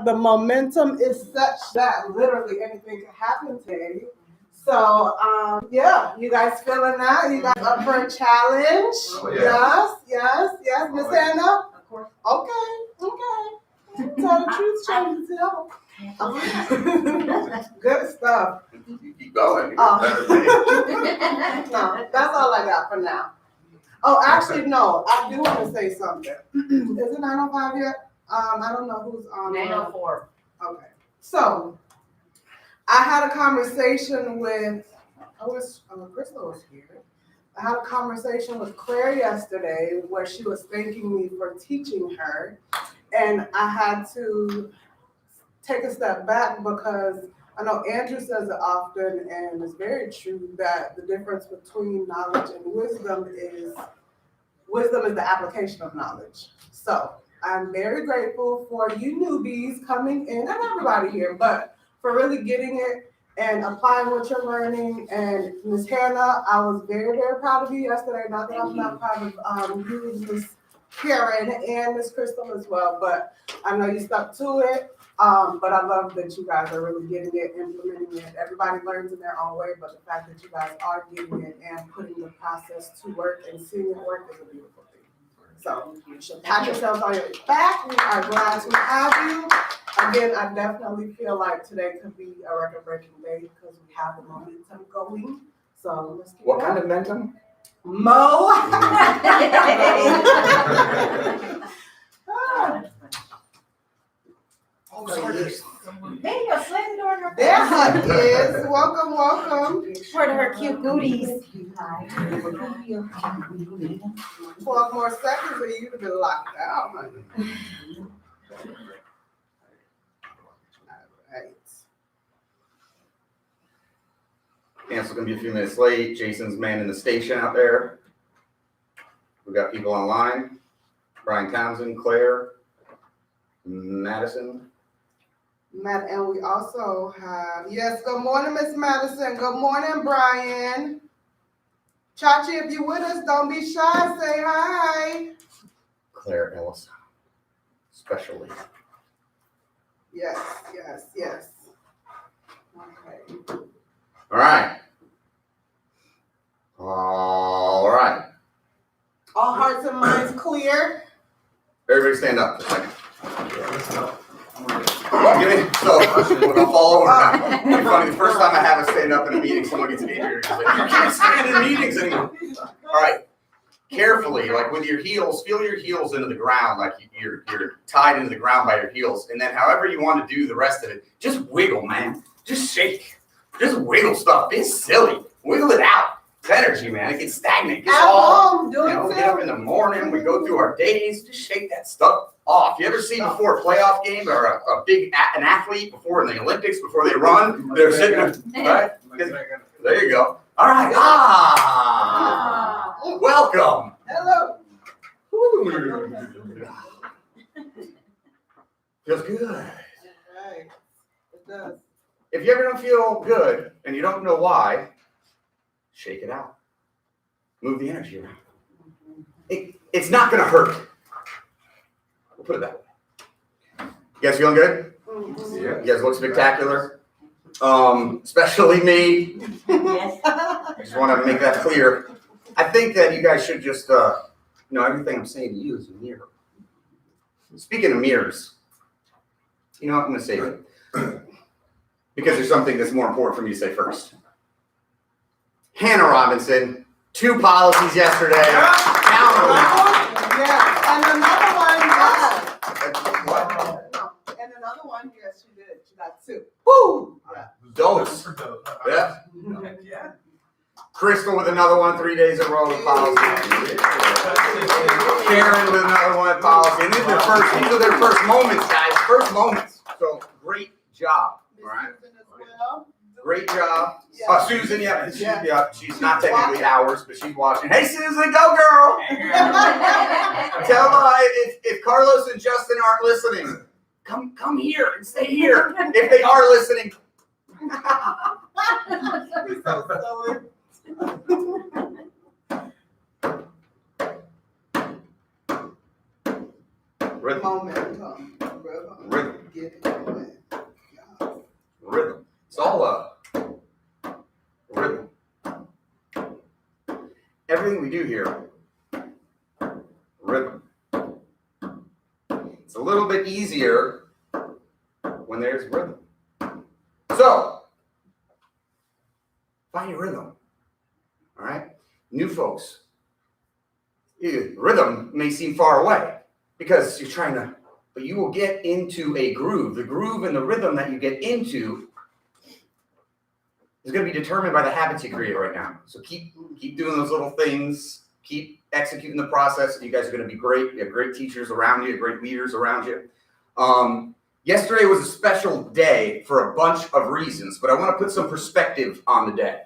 the momentum is such that literally anything can happen today. So, yeah, you guys feeling that? You guys up for a challenge? Oh, yeah. Yes. Miss Anna? Of course. Okay. Tell the truth, shame the devil. Good stuff. You keep going. No, that's all I got for now. Oh, actually, no, I do want to say something. Is it 9:05 yet? I don't know who's on. 9:04. Okay. So, I had a conversation with, Crystal was here. I had a conversation with Claire yesterday where she was thanking me for teaching her. And I had to take a step back because I know Andrew says it often, and it's very true that the difference between knowledge and wisdom is the application of knowledge. So I'm very grateful for you newbies coming in, and everybody here, but for really getting it and applying what you're learning. And Ms. Hannah, I was very, very proud of you yesterday. Not that I'm not proud of you, Ms. Karen, and Ms. Crystal as well, but I know you stuck to it. But I love that you guys are really getting it, implementing it. Everybody learns in their own way, but the fact that you guys are getting it and putting the process to work and seeing it work is a beautiful thing. So you should pat yourselves on your back. We are glad to have you. Again, I definitely feel like today could be a record-breaking day because we have the momentum going. So let's keep What it kind up. of momentum? Mo. Hey, you're slamming the door in her face. There Hunt is. Welcome. For her cute booties. 12 more seconds and you'd have been locked out, honey. All right. Cancel's gonna be a few minutes late. Jason's manning the station out there. We got people online. Brian Townsend, Claire, Madison. Matt, and we also have, yes, good morning, Miss Madison. Good morning, Brian. Chachi, if you're with us, don't be shy. Say hi. Claire Ellis, especially. Yes. Okay. All right. All hearts and minds clear. Everybody stand up just a second. I'll fall over now. It's funny, the first time I have a stand up in a meeting, someone gets injured. It's like, you can't stand in meetings anymore. All right. Carefully, like with your heels, feel your heels into the ground, like you're tied into the ground by your heels. And then however you want to do the rest of it, just wiggle, man. Just shake. Just wiggle stuff. Be silly. Wiggle it out. It's energy, man. It gets stagnant. Get all, do it we get up in the morning, we go through our days, just shake that stuff off. You ever see before a playoff game or an athlete before in the Olympics, before they run, they're sitting there, right? There you go. All right. Welcome. Hello. Feels good. Right. It does. If you ever don't feel good and you don't know why, shake it out. Move the energy around. It's not going to hurt. We'll put it that way. You guys feeling good? Mm-hmm. Yeah. You guys look spectacular. Especially me. Yes. I just want to make that clear. I think that you guys should just, everything I'm saying to you is a mirror. Speaking of mirrors, you know what? I'm going to save it. Because there's something that's more important for me to say first. Hannah Robinson, 2 policies yesterday. Yeah, and another one, What? And another one, yes, she did. She got 2. Woo! Yeah. Dose. Yeah. Yeah. Crystal with another one, 3 days in a row with policy. Karen with another one policy. And these are their first moments, guys. First moments. So great job. All right. Great job. Yeah. Susan, she's not technically ours, but she's watching. Hey, Susan, go girl! Tell if Carlos and Justin aren't listening, come here and stay here. If they are listening. Momentum. Rhythm. Get it going. Yeah. Rhythm. It's all rhythm. Everything we do here, rhythm. It's a little bit easier when there's rhythm. So, find your rhythm. All right? New folks, rhythm may seem far away because you're trying to, but you will get into a groove. The groove and the rhythm that you get into is going to be determined by the habits you create right now. So keep doing those little things. Keep executing the process. You guys are going to be great. You have great teachers around you, great leaders around you. Yesterday was a special day for a bunch of reasons, but I want to put some perspective on the day.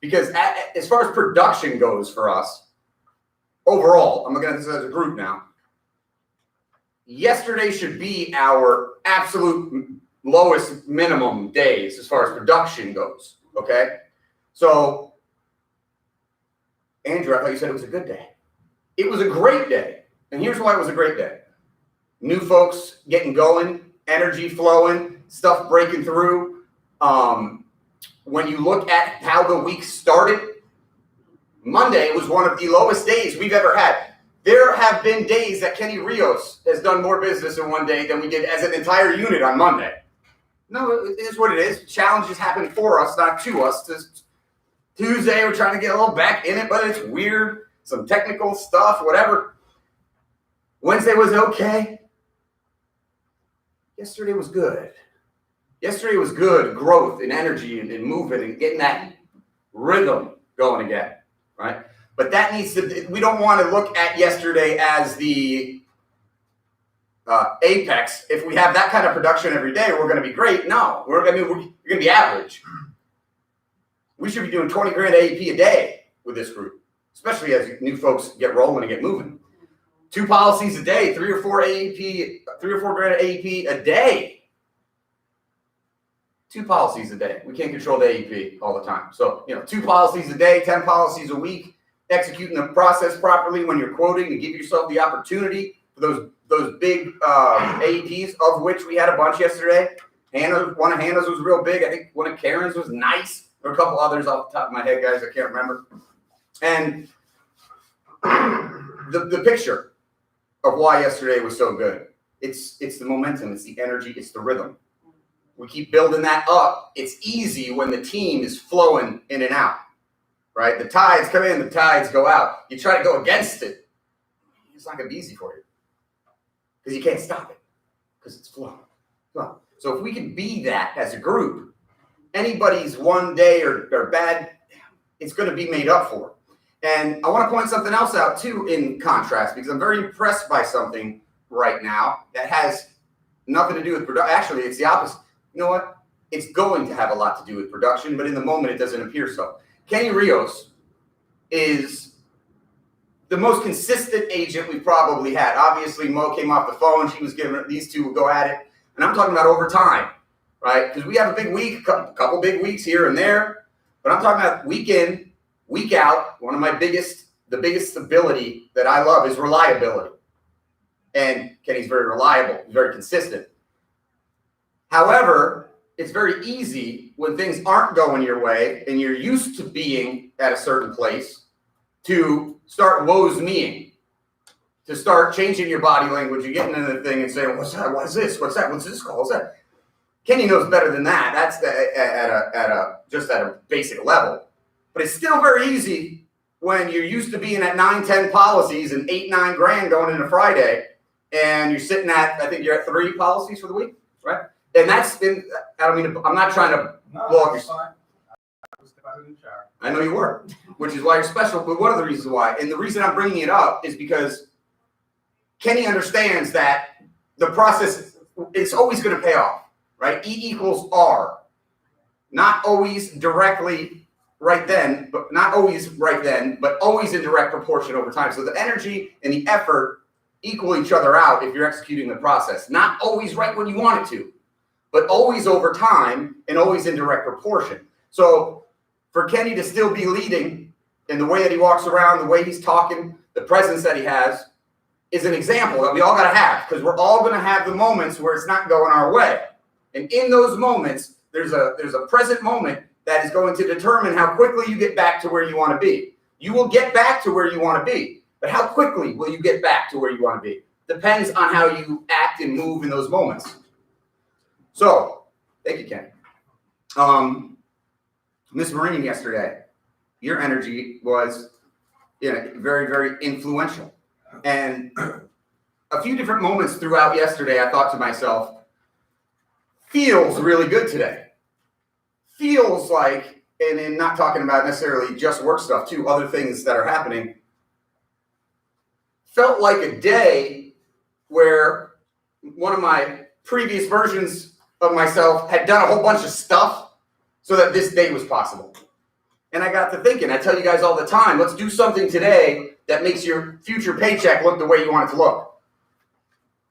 Because as far as production goes for us, overall, I'm looking at this as a group now, yesterday should be our absolute lowest minimum days as far as production goes, okay? So, Andrew, I thought you said it was a good day. It was a great day, and here's why it was a great day. New folks getting going, energy flowing, stuff breaking through. When you look at how the week started, Monday was one of the lowest days we've ever had. There have been days that Kenny Rios has done more business in one day than we did as an entire unit on Monday. No, it is what it is. Challenges happen for us, not to us. Tuesday, we're trying to get a little back in it, but it's weird. Some technical stuff, whatever. Wednesday was okay. Yesterday was good. Yesterday was good. Growth and energy and movement and getting that rhythm going again, right? But that needs to, we don't want to look at yesterday as the apex. If we have that kind of production every day, we're going to be great. No, you're going to be average. We should be doing 20 grand AEP a day with this group, especially as new folks get rolling and get moving. 2 policies a day, 3 or 4 grand AEP a day. 2 policies a day. We can't control the AEP all the time. So, 2 policies a day, 10 policies a week. Executing the process properly when you're quoting to give yourself the opportunity for those big AEPs, of which we had a bunch yesterday. One of Hannah's was real big. I think one of Karen's was nice. There were a couple others off the top of my head, guys. I can't remember. And the picture of why yesterday was so good. It's the momentum. It's the energy. It's the rhythm. We keep building that up. It's easy when the team is flowing in and out. Right? The tides come in, the tides go out. You try to go against it, it's not going to be easy for you. Because you can't stop it. Because it's flowing. So if we can be that as a group, anybody's one day or bad, it's going to be made up for. And I want to point something else out, too, in contrast, because I'm very impressed by something right now that has nothing to do with production. Actually, it's the opposite. You know what? It's going to have a lot to do with production, but in the moment, it doesn't appear so. Kenny Rios is the most consistent agent we've probably had. Obviously, Mo came off the phone. She was giving these two would go at it. And I'm talking about over time, right? Because we have a big week, couple big weeks here and there. But I'm talking about week in, week out. One of the biggest ability that I love is reliability. And Kenny's very reliable, very consistent. However, it's very easy when things aren't going your way and you're used to being at a certain place to start woes meing, to start changing your body language. You're getting into the thing and saying, what's that? What is this? What's that? What's this called? What's that? Kenny knows better than that. That's just at a basic level. But it's still very easy when you're used to being at 9, 10 policies and 8, 9 grand going into Friday, and you're sitting at, I think you're at 3 policies for the week, right? And that's been, I'm not trying to blow up your spine. I know you were, which is why you're special, but one of the reasons why. And the reason I'm bringing it up is because Kenny understands that the process, it's always going to pay off, right? E equals R. Not always directly right then, but always in direct proportion over time. So the energy and the effort equal each other out if you're executing the process. Not always right when you want it to, but always over time and always in direct proportion. So for Kenny to still be leading in the way that he walks around, the way he's talking, the presence that he has, is an example that we all got to have, because we're all going to have the moments where it's not going our way. And in those moments, there's a present moment that is going to determine how quickly you get back to where you want to be. You will get back to where you want to be, but how quickly will you get back to where you want to be? Depends on how you act and move in those moments. So, thank you, Ken. Miss Marine yesterday, your energy was very, very influential. And a few different moments throughout yesterday, I thought to myself, feels really good today. Feels like, and in not talking about necessarily just work stuff too, other things that are happening, felt like a day where one of my previous versions of myself had done a whole bunch of stuff so that this day was possible. And I got to thinking, I tell you guys all the time, let's do something today that makes your future paycheck look the way you want it to look.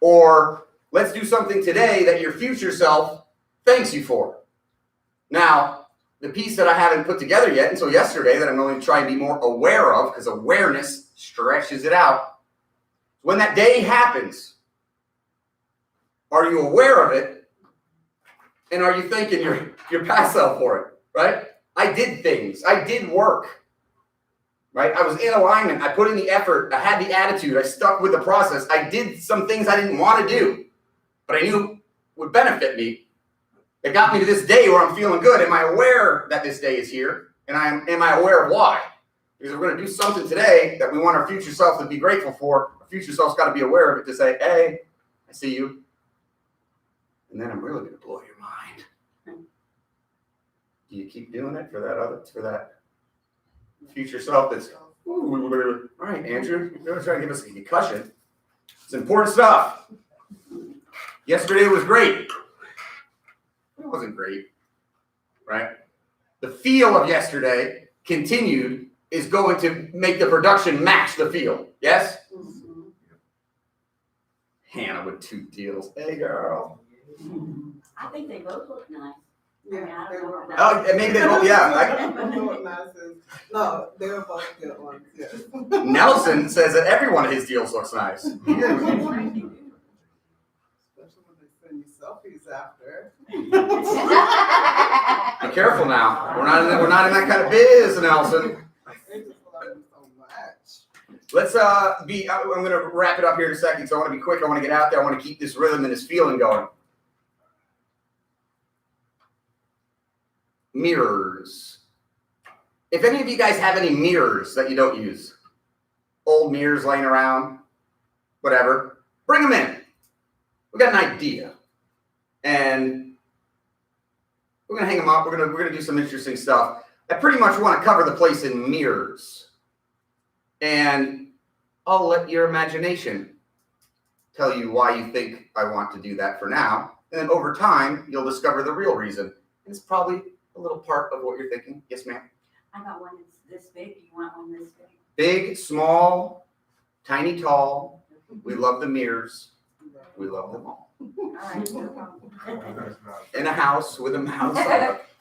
Or let's do something today that your future self thanks you for. Now, the piece that I haven't put together yet until yesterday that I'm going to try and be more aware of, because awareness stretches it out. When that day happens, are you aware of it? And are you thanking your past self for it, right? I did things. I did work, right? I was in alignment. I put in the effort. I had the attitude. I stuck with the process. I did some things I didn't want to do, but I knew would benefit me. It got me to this day where I'm feeling good. Am I aware that this day is here? And am I aware of why? Because we're going to do something today that we want our future self to be grateful for. Our future self's got to be aware of it to say, hey, I see you. And then I'm really going to blow your mind. Do you keep doing it for that future self that's, all right, Andrew, you're going to try to give us a concussion. It's important stuff. Yesterday was great. It wasn't great, right? The feel of yesterday continued is going to make the production match the feel. Yes? Mm-hmm. Hannah with 2 deals. Hey, girl. I think they both look nice. Yeah, I mean, Oh, maybe they both, yeah. No, they were both good ones, yes. Nelson says that every one of his deals looks nice. Especially when they send you selfies after. Be careful now. We're not in that kind of biz, Nelson. They just love you so much. Let's I'm going to wrap it up here in a second, so I want to be quick. I want to get out there. I want to keep this rhythm and this feeling going. Mirrors. If any of you guys have any mirrors that you don't use, old mirrors laying around, whatever, bring them in. We got an idea, and we're gonna hang them up. We're gonna do some interesting stuff. I pretty much want to cover the place in mirrors, and I'll let your imagination tell you why you think I want to do that for now, and then over time you'll discover the real reason. And it's probably a little part of what you're thinking. Yes, ma'am. I got one that's this big. You want one this big? Big, small, tiny, tall. We love the mirrors. We love them all. All right, no problem. In a house with a mouse.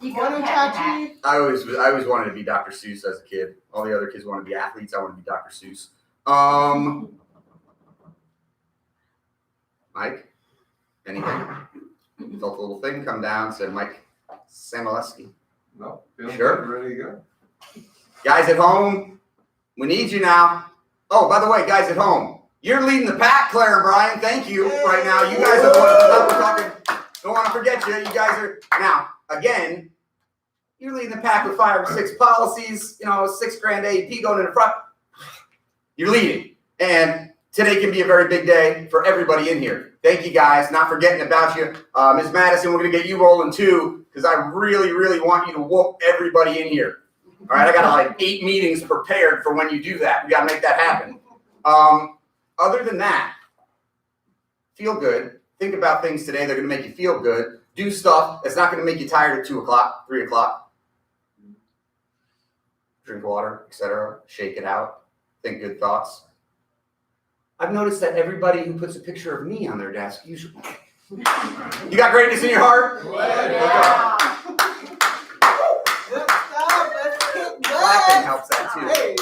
You Want go to hat touch hat. me? I always wanted to be Dr. Seuss as a kid. All the other kids wanted to be athletes. I wanted to be Dr. Seuss. Mike, anything? Felt a little thing come down, said Mike Samolewski. No, Sure. ready to go. Guys at home, we need you now. Oh, by the way, guys at home, you're leading the pack, Claire and Brian. Thank you right now. You guys are the ones that we're talking. Don't want to forget you. You guys are, now, again, you're leading the pack with 5 or 6 policies, $6,000 AEP going in the front. You're leading. And today can be a very big day for everybody in here. Thank you, guys. Not forgetting about you. Ms. Madison, we're going to get you rolling too, because I really, really want you to whoop everybody in here. All right, I got like 8 meetings prepared for when you do that. We got to make that happen. Other than that, feel good. Think about things today that are going to make you feel good. Do stuff that's not going to make you tired at 2 o'clock, 3 o'clock. Drink water, etc. Shake it out. Think good thoughts. I've noticed that everybody who puts a picture of me on their desk usually. You got greatness in your heart? Yeah. Good stuff. Let's get Laughing good. helps that too. Hey.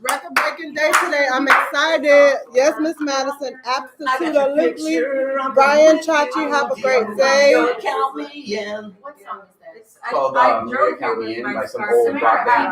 Record-breaking day day today. I'm excited. Yes, Miss Madison, absolutely. Brian, Chachi, have a great day. Count me in. What song is that? It's called Maria Count Me In by some old rock band.